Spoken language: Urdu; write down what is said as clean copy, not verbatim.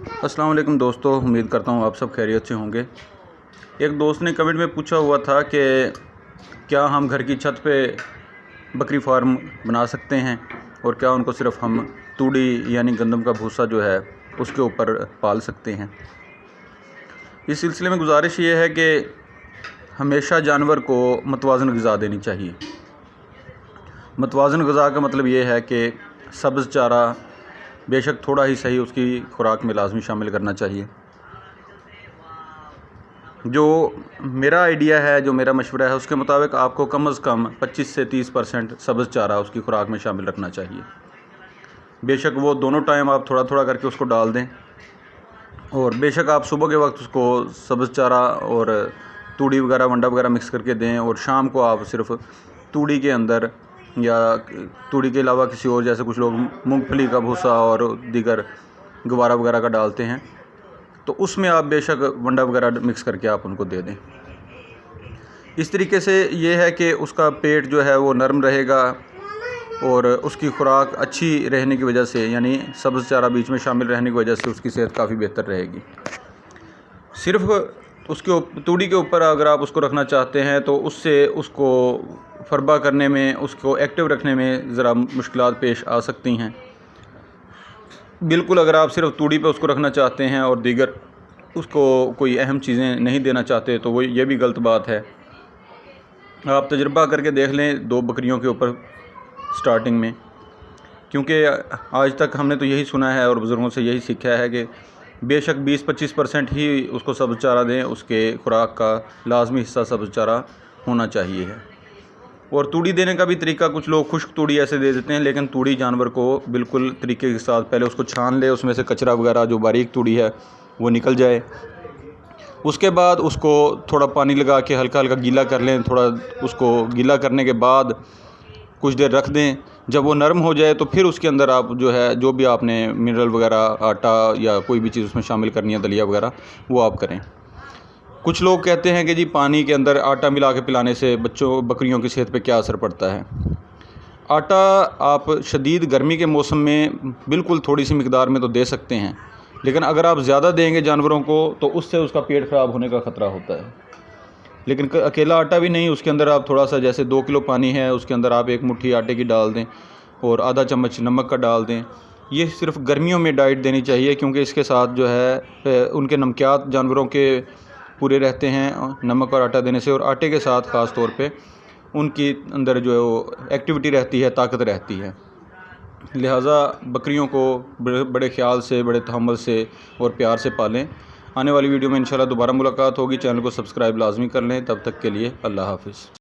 السلام علیکم دوستو، امید کرتا ہوں آپ سب خیریت سے ہوں گے۔ ایک دوست نے کمنٹ میں پوچھا ہوا تھا کہ کیا ہم گھر کی چھت پہ بکری فارم بنا سکتے ہیں اور کیا ان کو صرف ہم توڑی یعنی گندم کا بھوسا جو ہے اس کے اوپر پال سکتے ہیں۔ اس سلسلے میں گزارش یہ ہے کہ ہمیشہ جانور کو متوازن غذا دینی چاہیے۔ متوازن غذا کا مطلب یہ ہے کہ سبز چارہ بے شک تھوڑا ہی صحیح اس کی خوراک میں لازمی شامل کرنا چاہیے۔ جو میرا آئیڈیا ہے، جو میرا مشورہ ہے، اس کے مطابق آپ کو کم از کم 25 سے 30% سبز چارہ اس کی خوراک میں شامل رکھنا چاہیے۔ بے شک وہ دونوں ٹائم آپ تھوڑا تھوڑا کر کے اس کو ڈال دیں، اور بے شک آپ صبح کے وقت اس کو سبز چارہ اور توڑی وغیرہ ونڈا وغیرہ مکس کر کے دیں، اور شام کو آپ صرف توڑی کے اندر یا توڑی کے علاوہ کسی اور، جیسے کچھ لوگ مونگ پھلی کا بھوسا اور دیگر گوارا وغیرہ کا ڈالتے ہیں، تو اس میں آپ بے شک ونڈا وغیرہ مکس کر کے آپ ان کو دے دیں۔ اس طریقے سے یہ ہے کہ اس کا پیٹ جو ہے وہ نرم رہے گا، اور اس کی خوراک اچھی رہنے کی وجہ سے، یعنی سبز چارہ بیچ میں شامل رہنے کی وجہ سے اس کی صحت کافی بہتر رہے گی۔ صرف اس کے توڑی کے اوپر اگر آپ اس کو رکھنا چاہتے ہیں تو اس سے اس کو فربا کرنے میں، اس کو ایکٹیو رکھنے میں ذرا مشکلات پیش آ سکتی ہیں۔ بالکل اگر آپ صرف توڑی پہ اس کو رکھنا چاہتے ہیں اور دیگر اس کو کوئی اہم چیزیں نہیں دینا چاہتے تو وہ یہ بھی غلط بات ہے۔ آپ تجربہ کر کے دیکھ لیں 2 بکریوں کے اوپر سٹارٹنگ میں، کیونکہ آج تک ہم نے تو یہی سنا ہے اور بزرگوں سے یہی سیکھا ہے کہ بے شک 20-25% ہی اس کو سبز چارہ دیں، اس کے خوراک کا لازمی حصہ سبز چارہ ہونا چاہیے ہے۔ اور توڑی دینے کا بھی طریقہ، کچھ لوگ خشک توڑی ایسے دے دیتے ہیں، لیکن توڑی جانور کو بالکل طریقے کے ساتھ پہلے اس کو چھان لے، اس میں سے کچرا وغیرہ جو باریک توڑی ہے وہ نکل جائے، اس کے بعد اس کو تھوڑا پانی لگا کے ہلکا ہلکا گیلا کر لیں۔ تھوڑا اس کو گیلا کرنے کے بعد کچھ دیر رکھ دیں، جب وہ نرم ہو جائے تو پھر اس کے اندر آپ جو ہے جو بھی آپ نے منرل وغیرہ، آٹا یا کوئی بھی چیز اس میں شامل کرنی ہے، دلیا وغیرہ، وہ آپ کریں۔ کچھ لوگ کہتے ہیں کہ جی پانی کے اندر آٹا ملا کے پلانے سے بکریوں کی صحت پہ کیا اثر پڑتا ہے۔ آٹا آپ شدید گرمی کے موسم میں بالکل تھوڑی سی مقدار میں تو دے سکتے ہیں، لیکن اگر آپ زیادہ دیں گے جانوروں کو تو اس سے اس کا پیٹ خراب ہونے کا خطرہ ہوتا ہے۔ لیکن اکیلا آٹا بھی نہیں، اس کے اندر آپ تھوڑا سا، جیسے 2 کلو پانی ہے، اس کے اندر آپ 1 مٹھی آٹے کی ڈال دیں اور آدھا چمچ نمک کا ڈال دیں۔ یہ صرف گرمیوں میں ڈائٹ دینی چاہیے، کیونکہ اس کے ساتھ جو ہے ان کے نمکیات جانوروں کے پورے رہتے ہیں نمک اور آٹا دینے سے، اور آٹے کے ساتھ خاص طور پہ ان کی اندر جو ایکٹیویٹی رہتی ہے، طاقت رہتی ہے۔ لہٰذا بکریوں کو بڑے خیال سے، بڑے تحمل سے اور پیار سے پالیں۔ آنے والی ویڈیو میں انشاءاللہ دوبارہ ملاقات ہوگی۔ چینل کو سبسکرائب لازمی کر لیں۔ تب تک کے لیے اللہ حافظ۔